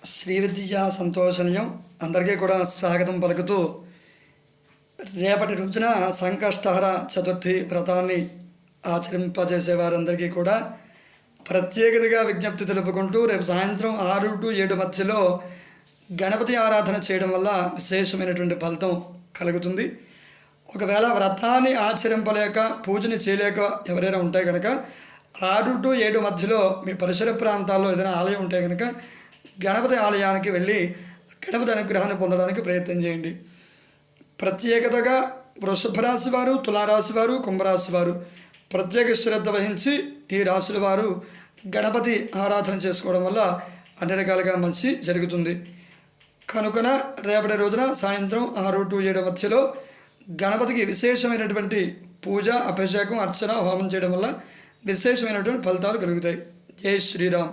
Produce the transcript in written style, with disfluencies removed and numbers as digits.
శ్రీ విద్యా సంతోషనియం అందరికీ కూడా స్వాగతం పలుకుతూ రేపటి రోజున సంకష్టహర చతుర్థి వ్రతాన్ని ఆచరింపజేసే వారందరికీ కూడా ప్రత్యేకతగా విజ్ఞప్తి తెలుపుకుంటూ రేపు సాయంత్రం 6 to 7 మధ్యలో గణపతి ఆరాధన చేయడం వల్ల విశేషమైనటువంటి ఫలితం కలుగుతుంది. ఒకవేళ వ్రతాన్ని ఆచరింపలేక పూజని చేయలేక ఎవరైనా ఉంటే కనుక 6 to 7 మధ్యలో మీ పరిసర ప్రాంతాల్లో ఏదైనా ఆలయం ఉంటే కనుక గణపతి ఆలయానికి వెళ్ళి గణపతి అనుగ్రహాన్ని పొందడానికి ప్రయత్నం చేయండి. ప్రత్యేకతగా వృషభ రాశి వారు, తులారాశి వారు, కుంభరాశి వారు ప్రత్యేక శ్రద్ధ వహించి ఈ రాశుల వారు గణపతి ఆరాధన చేసుకోవడం వల్ల అన్ని రకాలుగా మంచి జరుగుతుంది. కనుకన రేపటి రోజున సాయంత్రం 6 to 7 మధ్యలో గణపతికి విశేషమైనటువంటి పూజ, అభిషేకం, అర్చన, హోమం చేయడం వల్ల విశేషమైనటువంటి ఫలితాలు కలుగుతాయి. జై శ్రీరామ్.